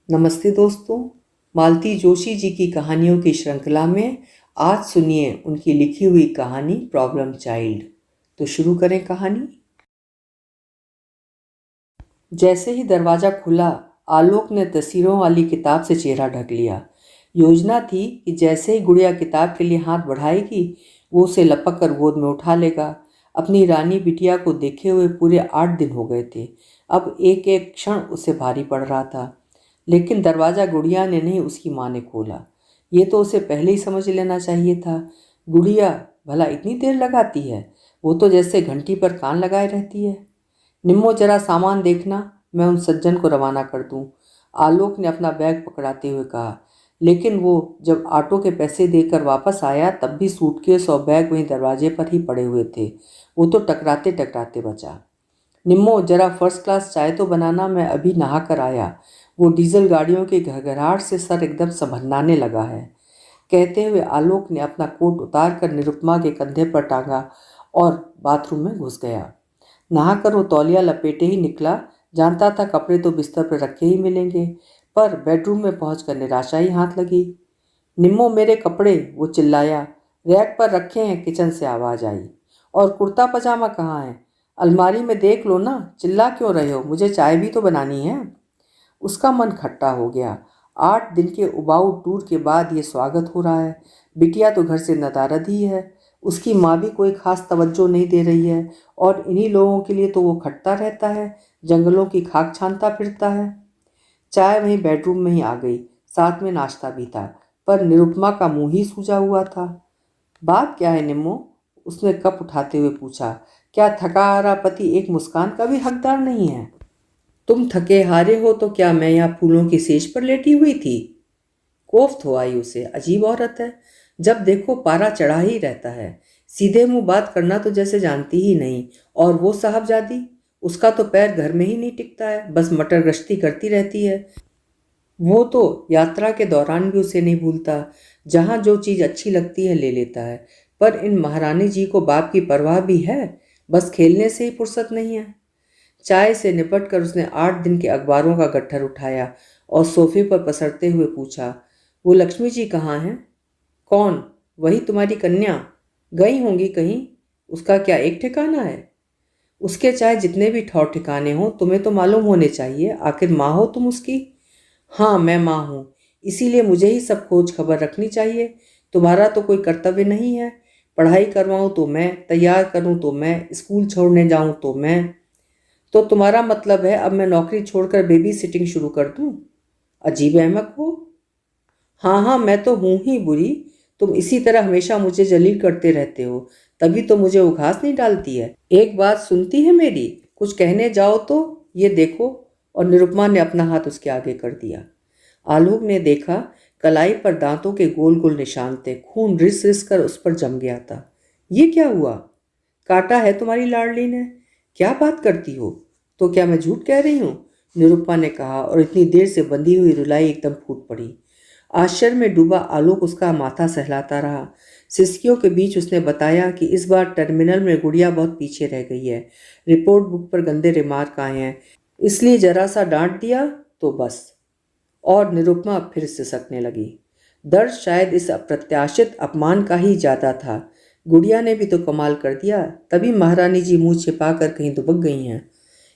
नमस्ते दोस्तों। मालती जोशी जी की कहानियों की श्रृंखला में आज सुनिए उनकी लिखी हुई कहानी प्रॉब्लम चाइल्ड। तो शुरू करें कहानी। जैसे ही दरवाज़ा खुला, आलोक ने तस्वीरों वाली किताब से चेहरा ढक लिया। योजना थी कि जैसे ही गुड़िया किताब के लिए हाथ बढ़ाएगी, वो उसे लपक कर गोद में उठा लेगा। अपनी रानी बिटिया को देखे हुए पूरे 8 दिन हो गए थे। अब एक एक क्षण उसे भारी पड़ रहा था। लेकिन दरवाज़ा गुड़िया ने नहीं, उसकी माँ ने खोला। ये तो उसे पहले ही समझ लेना चाहिए था। गुड़िया भला इतनी देर लगाती है? वो तो जैसे घंटी पर कान लगाए रहती है। निम्मो, जरा सामान देखना, मैं उन सज्जन को रवाना कर दूं। आलोक ने अपना बैग पकड़ाते हुए कहा। लेकिन वो जब ऑटो के पैसे देकर वापस आया, तब भी सूटकेस और बैग वहीं दरवाजे पर ही पड़े हुए थे। वो तो टकराते टकराते बचा। निम्मो, जरा फर्स्ट क्लास चाय तो बनाना, मैं अभी नहा कर आया। वो डीजल गाड़ियों के घरघराहट से सर एकदम संभलने लगा है। कहते हुए आलोक ने अपना कोट उतार कर निरुपमा के कंधे पर टांगा और बाथरूम में घुस गया। नहाकर वो तौलिया लपेटे ही निकला। जानता था कपड़े तो बिस्तर पर रखे ही मिलेंगे, पर बेडरूम में पहुंचकर निराशा ही हाथ लगी। निम्मो, मेरे कपड़े, वो चिल्लाया। रैक पर रखे हैं, किचन से आवाज़ आई। और कुर्ता पजामा कहाँ है? अलमारी में देख लो ना, चिल्ला क्यों रहे हो? मुझे चाय भी तो बनानी है। उसका मन खट्टा हो गया। 8 दिन के उबाऊ टूर के बाद ये स्वागत हो रहा है। बिटिया तो घर से नदारद ही है। उसकी माँ भी कोई खास तवज्जो नहीं दे रही है, और इन्हीं लोगों के लिए तो वो खटता रहता है, जंगलों की खाक छानता फिरता है। चाय वहीं बेडरूम में ही आ गई, साथ में नाश्ता भी था, पर निरुपमा का मुंह ही सूजा हुआ था। बात क्या है निम्मो? उसने कप उठाते हुए पूछा। क्या थका हारा पति एक मुस्कान का भी हकदार नहीं है? तुम थके हारे हो तो क्या मैं यहाँ फूलों की सेज पर लेटी हुई थी? कोफ्त हो आई उसे। अजीब औरत है, जब देखो पारा चढ़ा ही रहता है। सीधे मुंह बात करना तो जैसे जानती ही नहीं। और वो साहबजादी, उसका तो पैर घर में ही नहीं टिकता है, बस मटर गश्ती करती रहती है। वो तो यात्रा के दौरान भी उसे नहीं भूलता। जहाँ जो चीज़ अच्छी लगती है ले लेता है। पर इन महारानी जी को बाप की परवाह भी है? बस खेलने से ही फुर्सत नहीं है। चाय से निपट कर उसने 8 दिन के अखबारों का गट्ठर उठाया और सोफे पर पसरते हुए पूछा। वो लक्ष्मी जी कहाँ हैं? कौन? वही तुम्हारी कन्या। गई होंगी कहीं। उसका क्या एक ठिकाना है? उसके चाहे जितने भी ठौर ठिकाने हों, तुम्हें तो मालूम होने चाहिए। आखिर माँ हो तुम उसकी। हाँ, मैं माँ हूँ, इसीलिए मुझे ही सब खोज खबर रखनी चाहिए। तुम्हारा तो कोई कर्तव्य नहीं है। पढ़ाई करवाऊँ तो मैं, तैयार करूँ तो मैं, स्कूल छोड़ने जाऊँ तो मैं। तो तुम्हारा मतलब है अब मैं नौकरी छोड़कर बेबी सिटिंग शुरू कर दूँ? अजीब अहमक हो। हाँ हाँ, मैं तो हूँ ही बुरी। तुम इसी तरह हमेशा मुझे जलील करते रहते हो, तभी तो मुझे वो घास नहीं डालती है। एक बात सुनती है मेरी? कुछ कहने जाओ तो ये देखो। और निरुपमा ने अपना हाथ उसके आगे कर दिया। आलोक ने देखा, कलाई पर दांतों के गोल गोल निशान थे। खून रिस रिस कर उस पर जम गया था। ये क्या हुआ? काटा है तुम्हारी लाडली ने। क्या बात करती हो? तो क्या मैं झूठ कह रही हूँ? निरुपमा ने कहा, और इतनी देर से बंधी हुई रुलाई एकदम फूट पड़ी। आश्चर्य में डूबा आलोक उसका माथा सहलाता रहा। सिसकियों के बीच उसने बताया कि इस बार टर्मिनल में गुड़िया बहुत पीछे रह गई है। रिपोर्ट बुक पर गंदे रिमार्क आए हैं, इसलिए जरा सा डांट दिया तो बस। और निरुपमा फिर सिसकने लगी। दर्द शायद इस अप्रत्याशित अपमान का ही ज्यादा था। गुड़िया ने भी तो कमाल कर दिया, तभी महारानी जी मुंह छिपा कर कहीं दुबक गई हैं।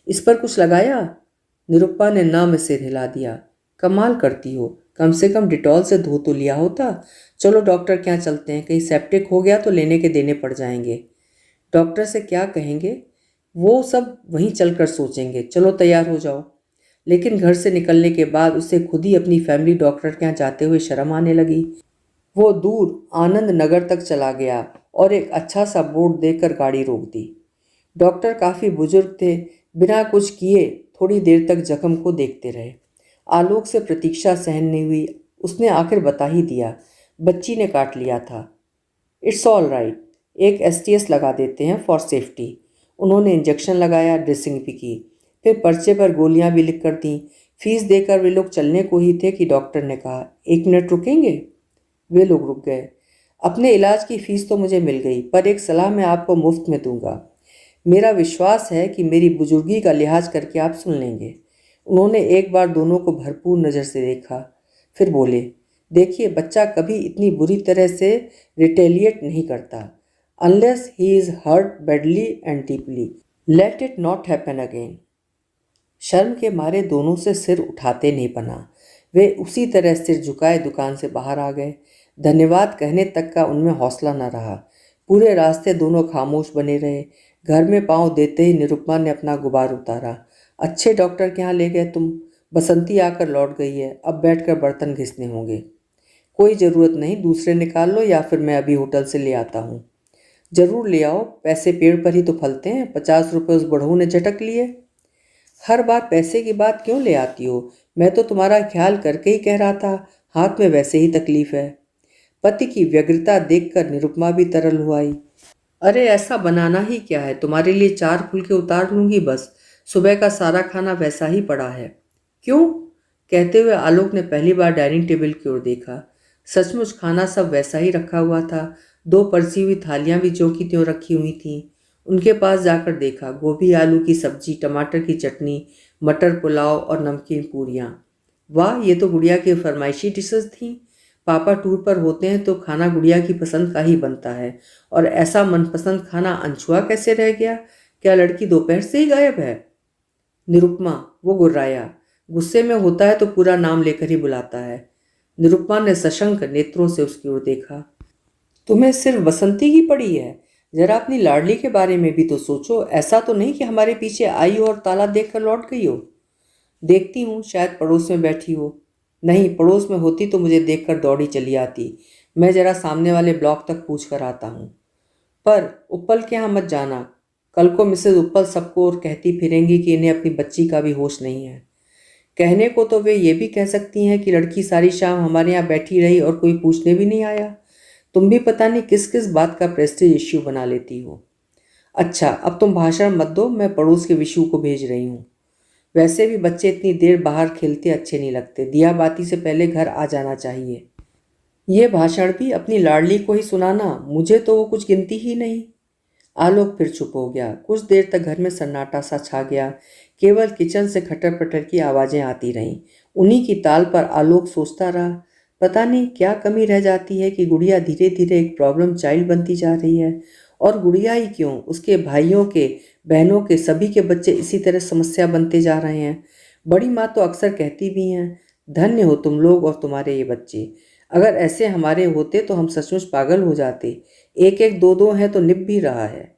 इस पर कुछ लगाया? निरुपमा ने ना में सिर हिला दिया। कमाल करती हो, कम से कम डिटॉल से धो तो लिया होता। चलो डॉक्टर के यहाँ चलते हैं, कहीं सेप्टिक हो गया तो लेने के देने पड़ जाएंगे। डॉक्टर से क्या कहेंगे? वो सब वहीं चलकर सोचेंगे। चलो तैयार हो जाओ। लेकिन घर से निकलने के बाद उसे खुद ही अपनी फैमिली डॉक्टर के यहाँ जाते हुए शर्म आने लगी। वो दूर आनंद नगर तक चला गया और एक अच्छा सा बोर्ड देखकर गाड़ी रोक दी। डॉक्टर काफ़ी बुजुर्ग थे। बिना कुछ किए थोड़ी देर तक जख्म को देखते रहे। आलोक से प्रतीक्षा सहन नहीं हुई। उसने आखिर बता ही दिया। बच्ची ने काट लिया था। इट्स ऑल राइट, एक एसटीएस लगा देते हैं फॉर सेफ्टी। उन्होंने इंजेक्शन लगाया, ड्रेसिंग भी की, फिर पर्चे पर गोलियां भी लिख कर दी। फीस देकर वे लोग चलने को ही थे कि डॉक्टर ने कहा, 1 मिनट रुकेंगे? वे लोग रुक गए। अपने इलाज की फीस तो मुझे मिल गई, पर एक सलाह मैं आपको मुफ्त में दूंगा। मेरा विश्वास है कि मेरी बुजुर्गी का लिहाज करके आप सुन लेंगे। उन्होंने एक बार दोनों को भरपूर नज़र से देखा, फिर बोले, देखिए बच्चा कभी इतनी बुरी तरह से रिटेलिएट नहीं करता, unless he is hurt badly and deeply, let it not happen again. शर्म के मारे दोनों से सिर उठाते नहीं बना। वे उसी तरह सिर झुकाए दुकान से बाहर आ गए। धन्यवाद कहने तक का उनमें हौसला न रहा। पूरे रास्ते दोनों खामोश बने रहे। घर में पांव देते ही निरुपमा ने अपना गुबार उतारा। अच्छे डॉक्टर के यहाँ ले गए तुम? बसंती आकर लौट गई है, अब बैठकर बर्तन घिसने होंगे। कोई ज़रूरत नहीं, दूसरे निकाल लो या फिर मैं अभी होटल से ले आता हूँ। ज़रूर ले आओ, पैसे पेड़ पर ही तो फलते हैं। 50 रुपये उस बढ़ऊ ने झटक लिए। हर बार पैसे की बात क्यों ले आती हो? मैं तो तुम्हारा ख्याल करके ही कह रहा था, हाथ में वैसे ही तकलीफ है। पति की व्यग्रता देखकर निरुपमा भी तरल हो आई। अरे ऐसा बनाना ही क्या है, तुम्हारे लिए 4 फुलके उतार लूंगी बस। सुबह का सारा खाना वैसा ही पड़ा है। क्यों? कहते हुए आलोक ने पहली बार डाइनिंग टेबल की ओर देखा। सचमुच खाना सब वैसा ही रखा हुआ था। 2 परसी हुई थालियां भी ज्यों की त्यों रखी हुई थीं। उनके पास जाकर देखा, गोभी आलू की सब्जी, टमाटर की चटनी, मटर पुलाव और नमकीन पूरियाँ। वाह, ये तो गुड़िया की फरमाइशी डिशेस थीं। पापा टूर पर होते हैं तो खाना गुड़िया की पसंद का ही बनता है, और ऐसा मनपसंद खाना अनछुआ कैसे रह गया? क्या लड़की दोपहर से ही गायब है? निरुपमा, वो गुर्राया। गुस्से में होता है तो पूरा नाम लेकर ही बुलाता है। निरुपमा ने सशंक नेत्रों से उसकी ओर देखा। तुम्हें सिर्फ बसंती की पड़ी है? जरा अपनी लाडली के बारे में भी तो सोचो। ऐसा तो नहीं कि हमारे पीछे आई हो और ताला देखकर लौट गई हो। देखती हूँ, शायद पड़ोस में बैठी हो। नहीं, पड़ोस में होती तो मुझे देखकर दौड़ी चली आती। मैं जरा सामने वाले ब्लॉक तक पूछ कर आता हूँ। पर उप्पल के यहाँ मत जाना। कल को मिसेज उप्पल सबको और कहती फिरेंगी कि इन्हें अपनी बच्ची का भी होश नहीं है। कहने को तो वे ये भी कह सकती हैं कि लड़की सारी शाम हमारे यहाँ बैठी रही और कोई पूछने भी नहीं आया। तुम भी पता नहीं किस किस बात का प्रेस्टीज इश्यू बना लेती हो। अच्छा, अब तुम भाषण मत दो, मैं पड़ोस के विशु को भेज रही हूँ। वैसे भी बच्चे इतनी देर बाहर खेलते अच्छे नहीं लगते। दिया बाती से पहले घर आ जाना चाहिए। ये भाषण भी अपनी लाडली को ही सुनाना, मुझे तो वो कुछ गिनती ही नहीं। आलोक फिर चुप हो गया। कुछ देर तक घर में सन्नाटा सा छा गया। केवल किचन से खटर पटर की आवाज़ें आती रहीं। उन्हीं की ताल पर आलोक सोचता रहा, पता नहीं क्या कमी रह जाती है कि गुड़िया धीरे धीरे एक प्रॉब्लम चाइल्ड बनती जा रही है। और गुड़िया ही क्यों, उसके भाइयों के, बहनों के, सभी के बच्चे इसी तरह समस्या बनते जा रहे हैं। बड़ी माँ तो अक्सर कहती भी हैं, धन्य हो तुम लोग और तुम्हारे ये बच्चे। अगर ऐसे हमारे होते तो हम सचमुच पागल हो जाते। एक एक दो दो हैं तो निभ भी रहा है।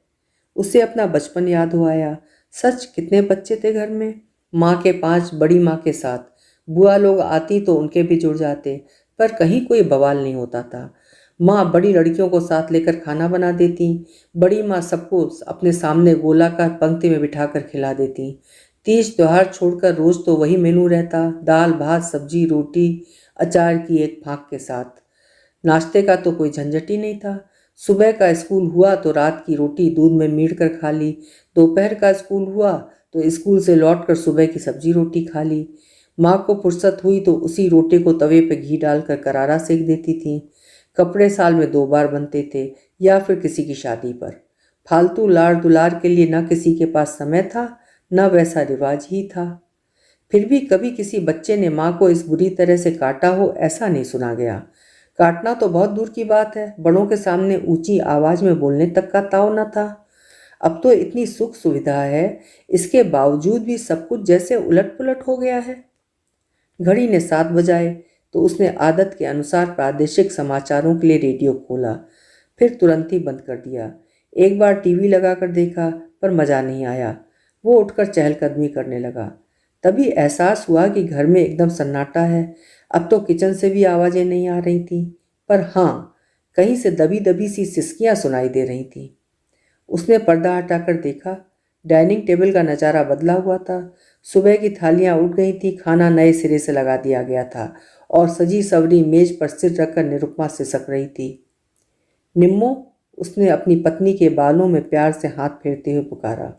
उसे अपना बचपन याद हो आया। सच, कितने बच्चे थे घर में। माँ के 5, बड़ी माँ के 7। बुआ लोग आती तो उनके भी जुड़ जाते, पर कहीं कोई बवाल नहीं होता था। माँ बड़ी लड़कियों को साथ लेकर खाना बना देती। बड़ी माँ सबको अपने सामने गोलाकार पंक्ति में बिठाकर खिला देती। तीज त्योहार छोड़कर रोज़ तो वही मेनू रहता, दाल भात सब्जी रोटी अचार की एक फाँक के साथ। नाश्ते का तो कोई झंझट ही नहीं था। सुबह का स्कूल हुआ तो रात की रोटी दूध में मीड़ कर खा ली। दोपहर का स्कूल हुआ तो स्कूल से लौटकर सुबह की सब्जी रोटी खा ली। माँ को फुर्सत हुई तो उसी रोटी को तवे पे घी डालकर करारा सेक देती थी। कपड़े साल में 2 बार बनते थे या फिर किसी की शादी पर। फालतू लाड़ दुलार के लिए न किसी के पास समय था, न वैसा रिवाज ही था। फिर भी कभी किसी बच्चे ने माँ को इस बुरी तरह से काटा हो, ऐसा नहीं सुना गया। काटना तो बहुत दूर की बात है, बड़ों के सामने ऊंची आवाज में बोलने तक का ताव न था। अब तो इतनी सुख सुविधा है, इसके बावजूद भी सब कुछ जैसे उलट पुलट हो गया है। घड़ी ने 7 बजाए तो उसने आदत के अनुसार प्रादेशिक समाचारों के लिए रेडियो खोला, फिर तुरंत ही बंद कर दिया। एक बार टीवी लगाकर देखा पर मज़ा नहीं आया। वो उठकर चहलकदमी करने लगा। तभी एहसास हुआ कि घर में एकदम सन्नाटा है। अब तो किचन से भी आवाज़ें नहीं आ रही थीं, पर हाँ, कहीं से दबी दबी सी सिसकियाँ सुनाई दे रही थीं। उसने पर्दा हटाकर देखा। डाइनिंग टेबल का नज़ारा बदला हुआ था। सुबह की थालियां उठ गई थी, खाना नए सिरे से लगा दिया गया था और सजी सवरी मेज पर सिर रखकर निरुपमा सिसक रही थी। निम्मो, उसने अपनी पत्नी के बालों में प्यार से हाथ फेरते हुए पुकारा।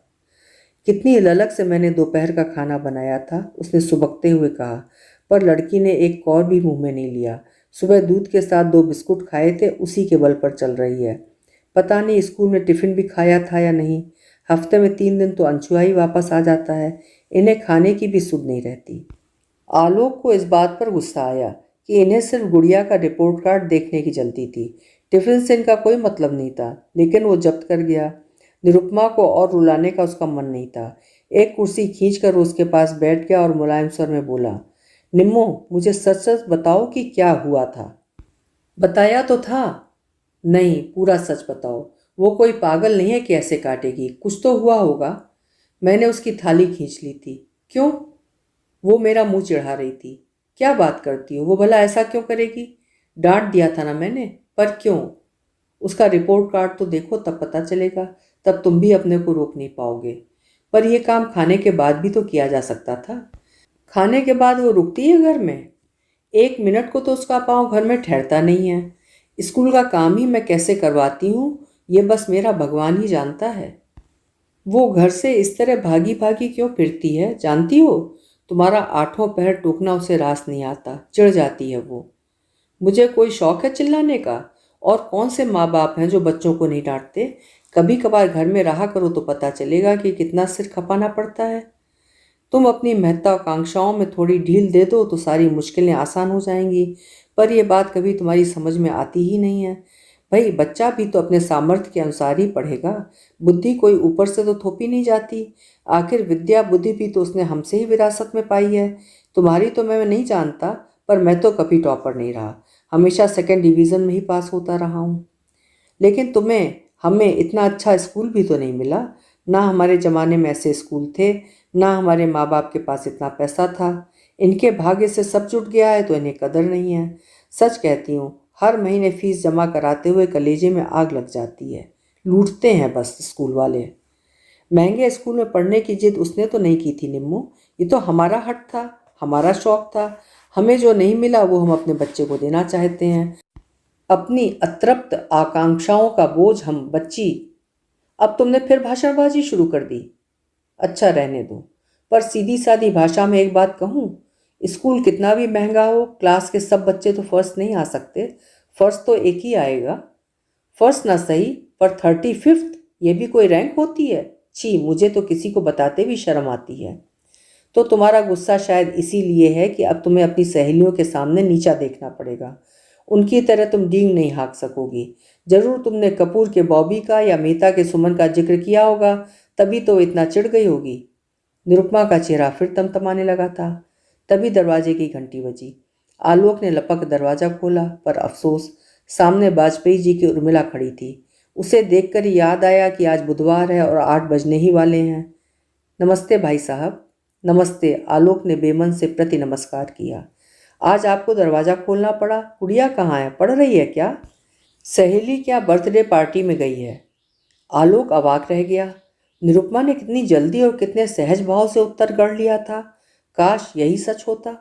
कितनी ललक से मैंने दोपहर का खाना बनाया था, उसने सुबकते हुए कहा, पर लड़की ने एक कौर भी मुंह में नहीं लिया। सुबह दूध के साथ 2 बिस्कुट खाए थे, उसी के बल पर चल रही है। पता नहीं स्कूल में टिफ़िन भी खाया था या नहीं। हफ्ते में 3 दिन तो अनछुआ ही वापस आ जाता है। इन्हें खाने की भी सुध नहीं रहती। आलोक को इस बात पर गुस्सा आया कि इन्हें सिर्फ गुड़िया का रिपोर्ट कार्ड देखने की जल्दी थी। टिफिन से इनका कोई मतलब नहीं था, लेकिन वो जब्त कर गया। निरुपमा को और रुलाने का उसका मन नहीं था। एक कुर्सी खींचकर वो उसके पास बैठ गया और मुलायम स्वर में बोला, निम्मो, मुझे सच सच बताओ कि क्या हुआ था। बताया तो था। नहीं, पूरा सच बताओ। वो कोई पागल नहीं है कि ऐसे काटेगी, कुछ तो हुआ होगा। मैंने उसकी थाली खींच ली थी। क्यों? वो मेरा मुंह चिढ़ा रही थी। क्या बात करती हो, वो भला ऐसा क्यों करेगी? डांट दिया था ना मैंने। पर क्यों? उसका रिपोर्ट कार्ड तो देखो, तब पता चलेगा। तब तुम भी अपने को रोक नहीं पाओगे। पर यह काम खाने के बाद भी तो किया जा सकता था। खाने के बाद वो रुकती है घर में? 1 मिनट को तो उसका पाँव घर में ठहरता नहीं है। स्कूल का काम ही मैं कैसे करवाती हूँ, ये बस मेरा भगवान ही जानता है। वो घर से इस तरह भागी भागी क्यों फिरती है, जानती हो? तुम्हारा 8वां पहर टोकना उसे रास नहीं आता, चिढ़ जाती है वो। मुझे कोई शौक है चिल्लाने का? और कौन से माँ बाप हैं जो बच्चों को नहीं डांटते? कभी कभार घर में रहा करो तो पता चलेगा कि कितना सिर खपाना पड़ता है। तुम अपनी महत्वाकांक्षाओं में थोड़ी ढील दे दो तो सारी मुश्किलें आसान हो जाएंगी। पर यह बात कभी तुम्हारी समझ में आती ही नहीं है। भाई, बच्चा भी तो अपने सामर्थ्य के अनुसार ही पढ़ेगा। बुद्धि कोई ऊपर से तो थोपी नहीं जाती। आखिर विद्या बुद्धि भी तो उसने हमसे ही विरासत में पाई है। तुम्हारी तो मैं नहीं जानता, पर मैं तो कभी टॉपर नहीं रहा। हमेशा सेकंड डिवीज़न में ही पास होता रहा हूँ। लेकिन तुम्हें हमें इतना अच्छा स्कूल भी तो नहीं मिला। ना हमारे ज़माने में ऐसे स्कूल थे, ना हमारे माँ बाप के पास इतना पैसा था। इनके भाग्य से सब जुट गया है तो इन्हें कदर नहीं है। सच कहती हूँ, हर महीने फीस जमा कराते हुए कलेजे में आग लग जाती है। लूटते हैं बस स्कूल वाले। महंगे स्कूल में पढ़ने की जिद उसने तो नहीं की थी निम्मू। ये तो हमारा हक था, हमारा शौक था। हमें जो नहीं मिला वो हम अपने बच्चे को देना चाहते हैं। अपनी अतृप्त आकांक्षाओं का बोझ हम बच्ची। अब तुमने फिर भाषणबाजी शुरू कर दी। अच्छा, रहने दो। पर सीधी सादी भाषा में एक बात कहूँ, स्कूल कितना भी महंगा हो, क्लास के सब बच्चे तो फर्स्ट नहीं आ सकते। फर्स्ट तो एक ही आएगा। फर्स्ट ना सही, पर 35th ये भी कोई रैंक होती है? छी, मुझे तो किसी को बताते भी शर्म आती है। तो तुम्हारा गुस्सा शायद इसीलिए है कि अब तुम्हें अपनी सहेलियों के सामने नीचा देखना पड़ेगा। उनकी तरह तुम डींग नहीं हाँक सकोगी। जरूर तुमने कपूर के बॉबी का या मेहता के सुमन का जिक्र किया होगा, तभी तो इतना चिढ़ गई होगी। निरुपमा का चेहरा फिर तमतमाने लगा था। तभी दरवाजे की घंटी बजी। आलोक ने लपक दरवाज़ा खोला, पर अफसोस, सामने वाजपेयी जी की उर्मिला खड़ी थी। उसे देखकर याद आया कि आज बुधवार है और 8 बजने ही वाले हैं। नमस्ते भाई साहब। नमस्ते, आलोक ने बेमन से प्रति नमस्कार किया। आज आपको दरवाज़ा खोलना पड़ा? गुड़िया कहाँ है, पढ़ रही है क्या? सहेली क्या बर्थडे पार्टी में गई है। आलोक अवाक रह गया। निरुपमा ने कितनी जल्दी और कितने सहज भाव से उत्तर गढ़ लिया था। काश यही सच होता।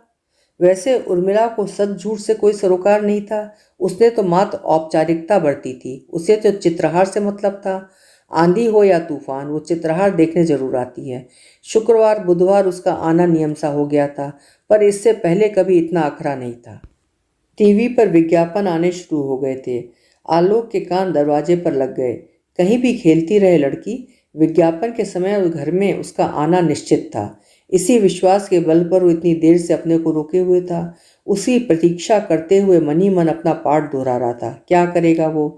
वैसे उर्मिला को सच झूठ से कोई सरोकार नहीं था। उसने तो मात्र औपचारिकता बरती थी। उसे तो चित्रहार से मतलब था। आंधी हो या तूफान, वो चित्रहार देखने जरूर आती है। शुक्रवार बुधवार उसका आना नियम सा हो गया था, पर इससे पहले कभी इतना अखरा नहीं था। टीवी पर विज्ञापन आने शुरू हो गए थे। आलोक के कान दरवाजे पर लग गए। कहीं भी खेलती रहे लड़की, विज्ञापन के समय उस घर में उसका आना निश्चित था। इसी विश्वास के बल पर वो इतनी देर से अपने को रोके हुए था। उसी प्रतीक्षा करते हुए मन ही मन अपना पाठ दोहरा रहा था। क्या करेगा वो?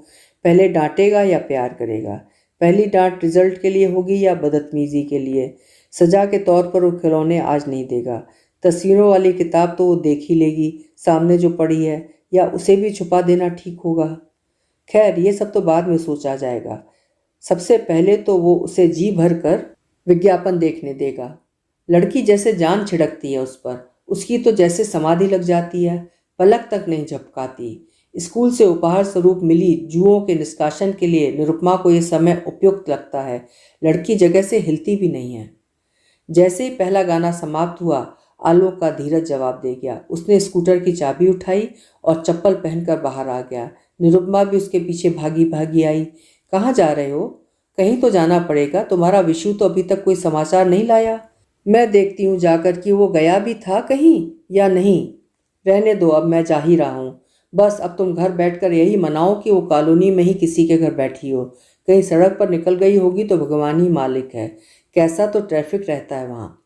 पहले डांटेगा या प्यार करेगा? पहली डांट रिजल्ट के लिए होगी या बदतमीजी के लिए? सजा के तौर पर वो खिलौने आज नहीं देगा। तस्वीरों वाली किताब तो वो देख ही लेगी सामने जो पड़ी है, या उसे भी छुपा देना ठीक होगा। खैर, ये सब तो बाद में सोचा जाएगा। सबसे पहले तो वो उसे जी भर कर विज्ञापन देखने देगा। लड़की जैसे जान छिड़कती है उस पर, उसकी तो जैसे समाधि लग जाती है, पलक तक नहीं झपकाती। स्कूल से उपहार स्वरूप मिली जुओं के निष्कासन के लिए निरुपमा को यह समय उपयुक्त लगता है। लड़की जगह से हिलती भी नहीं है। जैसे ही पहला गाना समाप्त हुआ, आलोक का धीरज जवाब दे गया। उसने स्कूटर की चाबी उठाई और चप्पल पहनकर बाहर आ गया। निरुपमा भी उसके पीछे भागी भागी आई। कहाँ जा रहे हो? कहीं तो जाना पड़ेगा, तुम्हारा विशु तो अभी तक कोई समाचार नहीं लाया। मैं देखती हूँ जाकर कि वो गया भी था कहीं या नहीं। रहने दो, अब मैं जा ही रहा हूँ। बस अब तुम घर बैठकर यही मनाओ कि वो कॉलोनी में ही किसी के घर बैठी हो। कहीं सड़क पर निकल गई होगी तो भगवान ही मालिक है। कैसा तो ट्रैफिक रहता है वहाँ।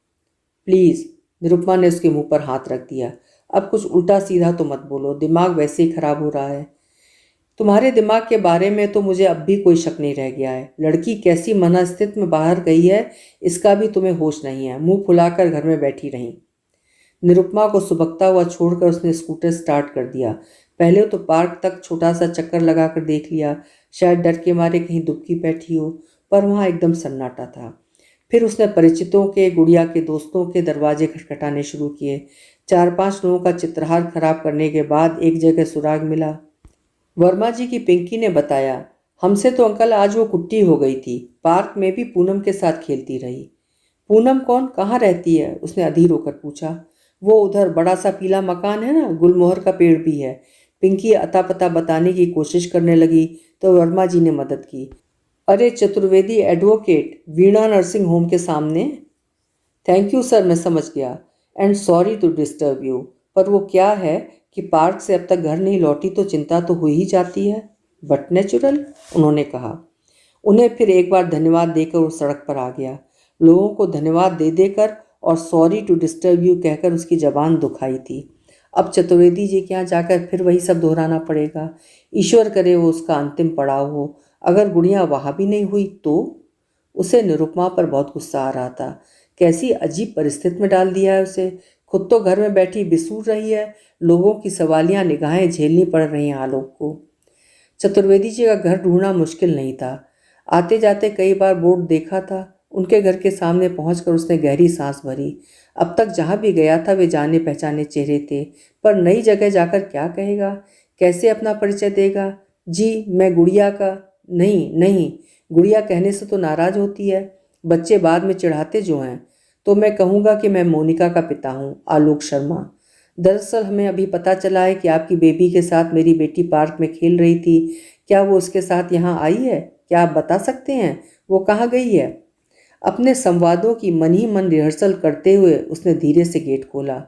प्लीज़। निरुपमा ने उसके मुंह पर हाथ रख दिया। अब कुछ उल्टा सीधा तो मत बोलो, दिमाग वैसे ही खराब हो रहा है। तुम्हारे दिमाग के बारे में तो मुझे अब भी कोई शक नहीं रह गया है। लड़की कैसी मनस्थिति में बाहर गई है इसका भी तुम्हें होश नहीं है। मुंह फुलाकर घर में बैठी रही। निरुपमा को सुबकता हुआ छोड़कर उसने स्कूटर स्टार्ट कर दिया। पहले तो पार्क तक छोटा सा चक्कर लगाकर देख लिया, शायद डर के मारे कहीं दुबकी बैठी हो, पर वहाँ एकदम सन्नाटा था। फिर उसने परिचितों के, गुड़िया के दोस्तों के दरवाजे खटखटाने शुरू किए। 4-5 लोगों का चित्रहार खराब करने के बाद एक जगह सुराग मिला। वर्मा जी की पिंकी ने बताया, हमसे तो अंकल आज वो कुट्टी हो गई थी, पार्क में भी पूनम के साथ खेलती रही। पूनम कौन, कहाँ रहती है? उसने अधीर होकर पूछा। वो उधर बड़ा सा पीला मकान है ना, गुलमोहर का पेड़ भी है। पिंकी अता पता बताने की कोशिश करने लगी तो वर्मा जी ने मदद की। अरे Chaturvedi advocate, Veena nursing home के सामने। थैंक यू सर, मैं समझ गया। And sorry to disturb you, पर वो क्या है कि पार्क से अब तक घर नहीं लौटी तो चिंता तो हो ही जाती है। बट नेचुरल, उन्होंने कहा। उन्हें फिर एक बार धन्यवाद देकर वो सड़क पर आ गया। लोगों को धन्यवाद दे देकर और सॉरी टू डिस्टर्ब यू कहकर उसकी जबान दुखाई थी। अब चतुर्वेदी जी के यहाँ जाकर फिर वही सब दोहराना पड़ेगा। ईश्वर करे वो उसका अंतिम पड़ाव हो। अगर गुड़िया वहाँ भी नहीं हुई तो? उसे निरुपमा पर बहुत गुस्सा आ रहा था। कैसी अजीब परिस्थिति में डाल दिया है उसे। खुद तो घर में बैठी बिसूर रही है, लोगों की सवालियाँ निगाहें झेलनी पड़ रही हैं आलोक को। चतुर्वेदी जी का घर ढूंढना मुश्किल नहीं था। आते जाते कई बार बोर्ड देखा था। उनके घर के सामने पहुंचकर उसने गहरी सांस भरी। अब तक जहाँ भी गया था वे जाने पहचाने चेहरे थे, पर नई जगह जाकर क्या कहेगा, कैसे अपना परिचय देगा? जी मैं गुड़िया का। नहीं नहीं, गुड़िया कहने से तो नाराज होती है, बच्चे बाद में चिढ़ाते जो हैं। तो मैं कहूँगा कि मैं मोनिका का पिता हूँ, आलोक शर्मा। दरअसल हमें अभी पता चला है कि आपकी बेबी के साथ मेरी बेटी पार्क में खेल रही थी। क्या वो उसके साथ यहाँ आई है? क्या आप बता सकते हैं वो कहाँ गई है? अपने संवादों की मन ही मन रिहर्सल करते हुए उसने धीरे से गेट खोला।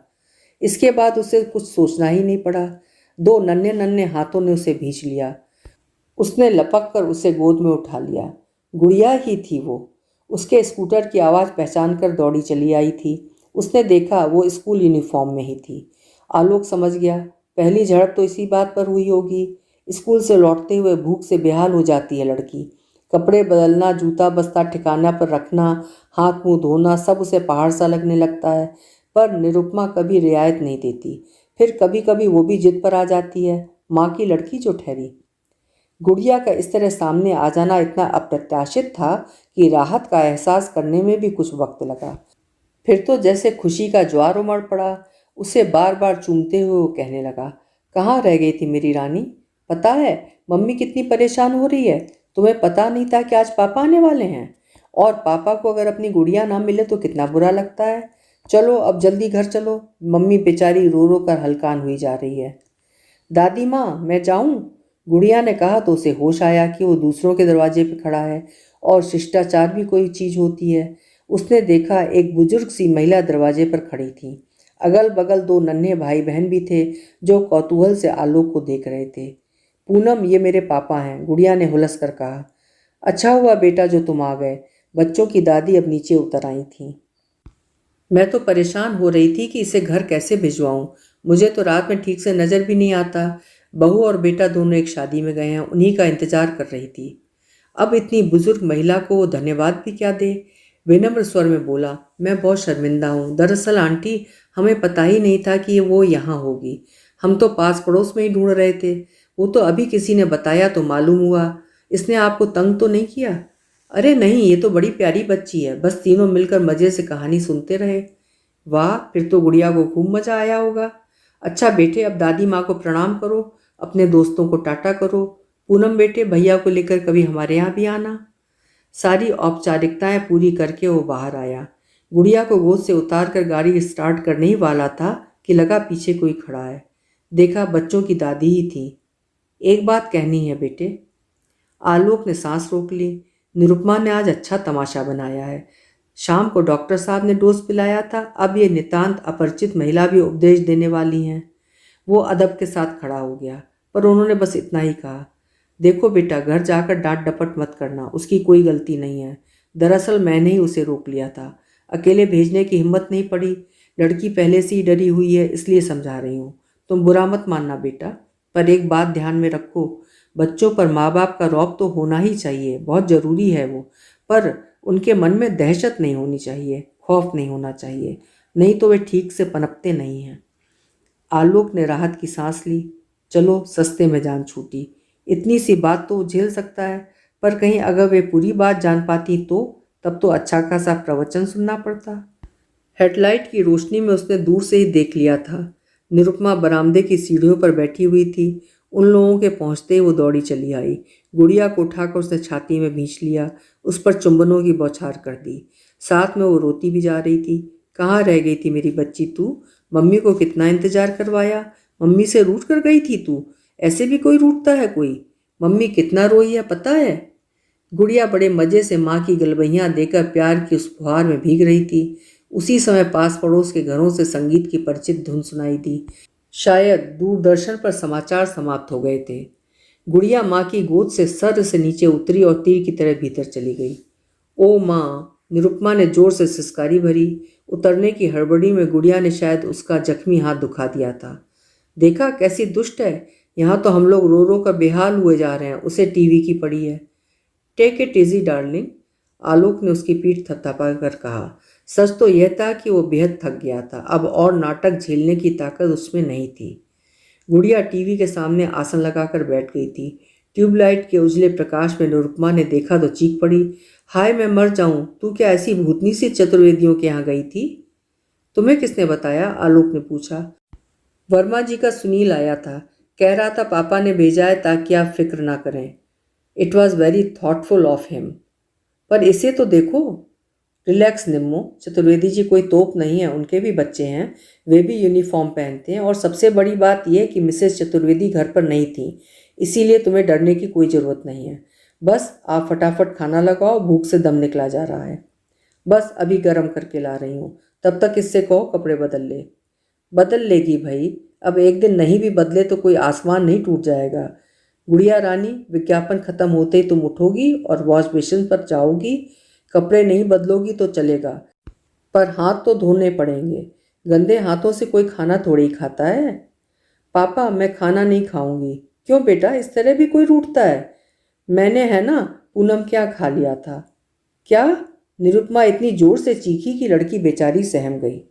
इसके बाद उसे कुछ सोचना ही नहीं पड़ा। 2 नन्हे नन्हे हाथों ने उसे भींच लिया। उसने लपक कर उसे गोद में उठा लिया। गुड़िया ही थी वो। उसके स्कूटर की आवाज़ पहचान कर दौड़ी चली आई थी। उसने देखा वो स्कूल यूनिफॉर्म में ही थी। आलोक समझ गया, पहली झड़प तो इसी बात पर हुई होगी। स्कूल से लौटते हुए भूख से बेहाल हो जाती है लड़की। कपड़े बदलना, जूता बस्ता ठिकाना पर रखना, हाथ मुंह धोना, सब उसे पहाड़ सा लगने लगता है। पर निरुपमा कभी रियायत नहीं देती। फिर कभी कभी वो भी जिद पर आ जाती है, माँ की लड़की जो ठहरी। गुड़िया का इस तरह सामने आ जाना इतना अप्रत्याशित था कि राहत का एहसास करने में भी कुछ वक्त लगा। फिर तो जैसे खुशी का ज्वार उमड़ पड़ा। उसे बार बार चूमते हुए वो कहने लगा, कहाँ रह गई थी मेरी रानी? पता है मम्मी कितनी परेशान हो रही है। तुम्हें पता नहीं था कि आज पापा आने वाले हैं? और पापा को अगर अपनी गुड़िया ना मिले तो कितना बुरा लगता है। चलो अब जल्दी घर चलो, मम्मी बेचारी रो रो कर हलकान हुई जा रही है। दादी माँ मैं जाऊँ? गुड़िया ने कहा तो उसे होश आया कि वो दूसरों के दरवाजे पर खड़ा है और शिष्टाचार भी कोई चीज़ होती है। उसने देखा एक बुजुर्ग सी महिला दरवाजे पर खड़ी थी। अगल बगल 2 नन्हे भाई बहन भी थे जो कौतूहल से आलोक को देख रहे थे। पूनम ये मेरे पापा हैं, गुड़िया ने हुलस कर कहा। अच्छा हुआ बेटा जो तुम आ गए। बच्चों की दादी अब नीचे उतर आई थी। मैं तो परेशान हो रही थी कि इसे घर कैसे भिजवाऊं। मुझे तो रात में ठीक से नज़र भी नहीं आता। बहू और बेटा दोनों एक शादी में गए हैं, उन्हीं का इंतजार कर रही थी। अब इतनी बुजुर्ग महिला को वो धन्यवाद भी क्या दे। विनम्र स्वर में बोला, मैं बहुत शर्मिंदा हूँ। दरअसल आंटी, हमें पता ही नहीं था कि वो यहाँ होगी। हम तो पास पड़ोस में ही ढूंढ रहे थे। वो तो अभी किसी ने बताया तो मालूम हुआ। इसने आपको तंग तो नहीं किया? अरे नहीं, ये तो बड़ी प्यारी बच्ची है, बस तीनों मिलकर मज़े से कहानी सुनते रहे। वाह, फिर तो गुड़िया को खूब मज़ा आया होगा। अच्छा बेटे, अब दादी माँ को प्रणाम करो, अपने दोस्तों को टाटा करो। पूनम बेटे, भैया को लेकर कभी हमारे यहाँ भी आना। सारी औपचारिकताएं पूरी करके वो बाहर आया। गुड़िया को गोद से उतार कर गाड़ी स्टार्ट करने ही वाला था कि लगा पीछे कोई खड़ा है। देखा बच्चों की दादी ही थी। एक बात कहनी है बेटे। आलोक ने सांस रोक ली। निरुपमा ने आज अच्छा तमाशा बनाया है। शाम को डॉक्टर साहब ने डोज पिलाया था, अब ये नितांत अपरिचित महिला भी उपदेश देने वाली हैं। वो अदब के साथ खड़ा हो गया, पर उन्होंने बस इतना ही कहा, देखो बेटा, घर जाकर डांट डपट मत करना, उसकी कोई गलती नहीं है। दरअसल मैंने ही उसे रोक लिया था। अकेले भेजने की हिम्मत नहीं पड़ी। लड़की पहले से ही डरी हुई है, इसलिए समझा रही हूँ। तुम बुरा मत मानना बेटा, पर एक बात ध्यान में रखो, बच्चों पर माँ बाप का रौब तो होना ही चाहिए, बहुत ज़रूरी है वो, पर उनके मन में दहशत नहीं होनी चाहिए, खौफ नहीं होना चाहिए, नहीं तो वे ठीक से पनपते नहीं हैं। आलोक ने राहत की सांस ली। चलो, सस्ते में जान छूटी। इतनी सी बात तो झेल सकता है, पर कहीं अगर वे पूरी बात जान पाती तो तब तो अच्छा खासा प्रवचन सुनना पड़ता। हेडलाइट की रोशनी में उसने दूर से ही देख लिया था। निरुपमा बरामदे की सीढ़ियों पर बैठी हुई थी। उन लोगों के पहुंचते ही वो दौड़ी चली आई। गुड़िया को उठाकर उसने छाती में भींच लिया, उस पर चुंबनों की बौछार कर दी। साथ में वो रोती भी जा रही थी। कहाँ रह गई थी मेरी बच्ची तू? मम्मी को कितना इंतजार करवाया, मम्मी से रूठ कर गई थी तू? ऐसे भी कोई रूठता है कोई? मम्मी कितना रोई है पता है? गुड़िया बड़े मजे से माँ की गलबैयाँ देकर प्यार की उस फुहार में भीग रही थी। उसी समय पास पड़ोस के घरों से संगीत की परिचित धुन सुनाई दी। शायद दूरदर्शन पर समाचार समाप्त हो गए थे। गुड़िया माँ की गोद से सर से नीचे उतरी और तीर की तरह भीतर चली गई। ओ माँ! निरुपमा ने जोर से सिसकारी भरी। उतरने की हड़बड़ी में गुड़िया ने शायद उसका जख्मी हाथ दुखा दिया था। देखा कैसी दुष्ट है, यहाँ तो हम लोग रो रो कर बेहाल हुए जा रहे हैं, उसे टीवी की पड़ी है। टेक इट इजी डार्लिंग, आलोक ने उसकी पीठ थपथपा कर कहा। सच तो यह था कि वो बेहद थक गया था, अब और नाटक झेलने की ताकत उसमें नहीं थी। गुड़िया टीवी के सामने आसन लगाकर बैठ गई थी। ट्यूबलाइट के उजले प्रकाश में निरुपमा ने देखा तो चीख पड़ी, हाय मैं मर जाऊं, तू क्या ऐसी भूतनी सी चतुर्वेदियों के यहाँ गई थी? तुम्हें किसने बताया? आलोक ने पूछा। वर्मा जी का सुनील आया था, कह रहा था पापा ने भेजा है ताकि आप फिक्र ना करें। It was very thoughtful of him. पर इसे तो देखो। रिलैक्स निम्मो, चतुर्वेदी जी कोई तोप नहीं है, उनके भी बच्चे हैं, वे भी यूनिफॉर्म पहनते हैं, और सबसे बड़ी बात यह कि मिसेस चतुर्वेदी घर पर नहीं थी, इसीलिए तुम्हें डरने की कोई ज़रूरत नहीं है। बस आप फटाफट खाना लगाओ, भूख से दम निकला जा रहा है। बस अभी गर्म करके ला रही हूँ, तब तक इससे कहो कपड़े बदल ले। बदल लेगी भाई, अब एक दिन नहीं भी बदले तो कोई आसमान नहीं टूट जाएगा। गुड़िया रानी, विज्ञापन खत्म होते ही तुम उठोगी और वॉश बेसिन पर जाओगी। कपड़े नहीं बदलोगी तो चलेगा, पर हाथ तो धोने पड़ेंगे, गंदे हाथों से कोई खाना थोड़ी ही खाता है। पापा मैं खाना नहीं खाऊंगी। क्यों बेटा, इस तरह भी कोई रूठता है? मैंने है ना पूनम क्या खा लिया था। क्या? निरुपमा इतनी जोर से चीखी कि लड़की बेचारी सहम गई।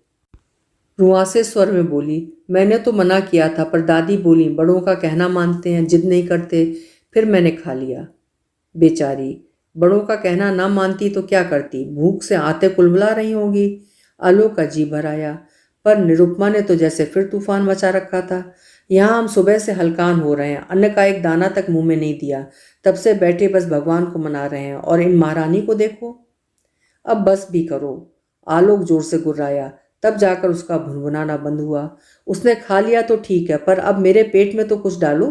रुआंसे स्वर में बोली, मैंने तो मना किया था, पर दादी बोली बड़ों का कहना मानते हैं, जिद नहीं करते, फिर मैंने खा लिया। बेचारी, बड़ों का कहना ना मानती तो क्या करती, भूख से आते कुलबुला रही होगी। आलोक का जी भर आया, पर निरुपमा ने तो जैसे फिर तूफान मचा रखा था। यहाँ हम सुबह से हलकान हो रहे हैं, अन्न का एक दाना तक मुंह में नहीं दिया, तब से बैठे बस भगवान को मना रहे हैं, और इन महारानी को देखो। अब बस भी करो, आलोक जोर से गुर्राया, तब जाकर उसका भुनभुनाना बंद हुआ। उसने खा लिया तो ठीक है, पर अब मेरे पेट में तो कुछ डालो।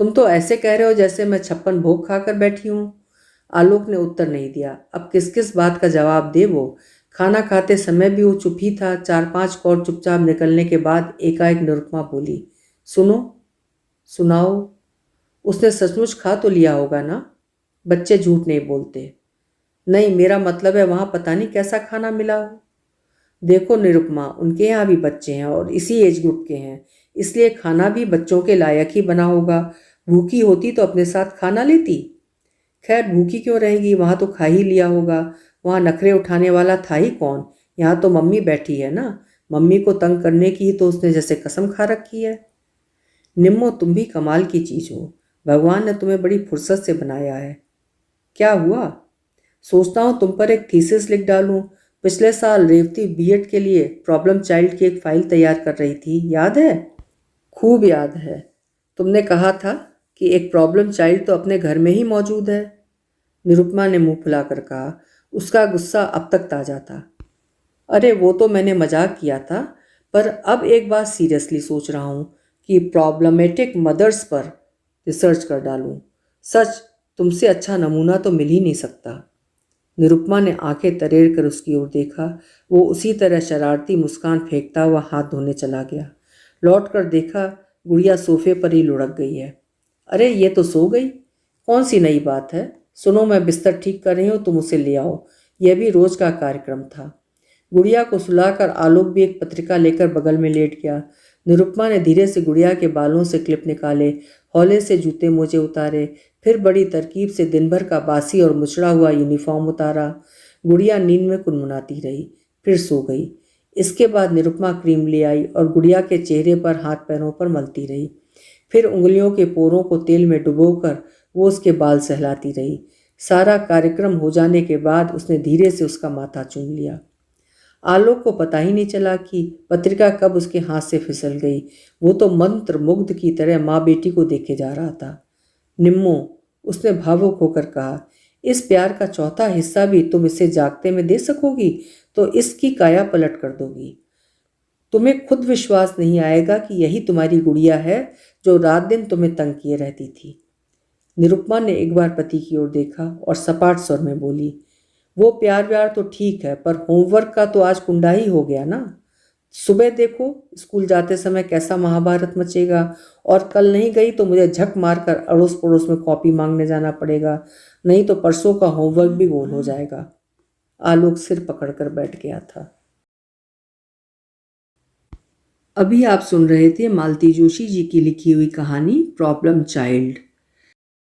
तुम तो ऐसे कह रहे हो जैसे मैं 56 भोग खाकर बैठी हूँ। आलोक ने उत्तर नहीं दिया। अब किस किस बात का जवाब दे वो? खाना खाते समय भी वो चुप ही था। 4-5 कौर चुपचाप निकलने के बाद एकाएक निरुपमा बोली, सुनो, सुनाओ। उसने सचमुच खा तो लिया होगा ना? बच्चे झूठ नहीं बोलते। नहीं, मेरा मतलब है वहाँ पता नहीं कैसा खाना मिला हो। देखो निरुपमा, उनके यहाँ भी बच्चे हैं और इसी एज ग्रुप के हैं, इसलिए खाना भी बच्चों के लायक ही बना होगा। भूखी होती तो अपने साथ खाना लेती। खैर भूखी क्यों रहेगी, वहाँ तो खा ही लिया होगा। वहाँ नखरे उठाने वाला था ही कौन? यहाँ तो मम्मी बैठी है ना, मम्मी को तंग करने की ही तो उसने जैसे कसम खा रखी है। निम्मो, तुम भी कमाल की चीज़ हो, भगवान ने तुम्हें बड़ी फुर्सत से बनाया है। क्या हुआ? सोचता हूँ तुम पर एक थीसिस लिख डालूं। पिछले साल रेवती बीएड के लिए प्रॉब्लम चाइल्ड की एक फाइल तैयार कर रही थी, याद है? खूब याद है। तुमने कहा था कि एक प्रॉब्लम चाइल्ड तो अपने घर में ही मौजूद है। निरुपमा ने मुंह फुलाकर कहा। उसका गुस्सा अब तक ताज़ा था। अरे वो तो मैंने मजाक किया था, पर अब एक बात सीरियसली सोच रहा हूँ कि प्रॉब्लमेटिक मदर्स पर रिसर्च कर डालूँ। सच, तुमसे अच्छा नमूना तो मिल ही नहीं सकता। निरुपमा ने आंखें तरेर कर उसकी ओर देखा। वो उसी तरह शरारती मुस्कान फेंकता हुआ हाथ धोने चला गया। लौट कर देखा, गुड़िया सोफे पर ही लुढ़क गई है। अरे ये तो सो गई। कौन सी नई बात है? सुनो, मैं बिस्तर ठीक कर रही हूँ, तुम उसे ले आओ। यह भी रोज का कार्यक्रम था। गुड़िया को सुलाकर आलोक भी एक पत्रिका लेकर बगल में लेट गया। निरुपमा ने धीरे से गुड़िया के बालों से क्लिप निकाले, हौले से जूते मोजे उतारे, फिर बड़ी तरकीब से दिन भर का बासी और मुचड़ा हुआ यूनिफॉर्म उतारा। गुड़िया नींद में कुनमुनाती रही, फिर सो गई। इसके बाद निरुपमा क्रीम ले आई और गुड़िया के चेहरे पर हाथ पैरों पर मलती रही। फिर उंगलियों के पोरों को तेल में डुबोकर वो उसके बाल सहलाती रही। सारा कार्यक्रम हो जाने के बाद उसने धीरे से उसका माथा चूम लिया। आलोक को पता ही नहीं चला कि पत्रिका कब उसके हाथ से फिसल गई। वो तो मंत्र मुग्ध की तरह माँ बेटी को देखे जा रहा था। निम्मो, उसने भावुक होकर कहा, इस प्यार का चौथा हिस्सा भी तुम इसे जागते में दे सकोगी तो इसकी काया पलट कर दोगी। तुम्हें खुद विश्वास नहीं आएगा कि यही तुम्हारी गुड़िया है जो रात दिन तुम्हें तंग किए रहती थी। निरुपमा ने एक बार पति की ओर देखा और सपाट स्वर में बोली, वो प्यार व्यार तो ठीक है, पर होमवर्क का तो आज कुंडा ही हो गया ना। सुबह देखो स्कूल जाते समय कैसा महाभारत मचेगा, और कल नहीं गई तो मुझे झक मारकर अड़ोस पड़ोस में कॉपी मांगने जाना पड़ेगा, नहीं तो परसों का होमवर्क भी गोल हो जाएगा। आलोक सिर पकड़कर बैठ गया था। अभी आप सुन रहे थे मालती जोशी जी की लिखी हुई कहानी प्रॉब्लम चाइल्ड।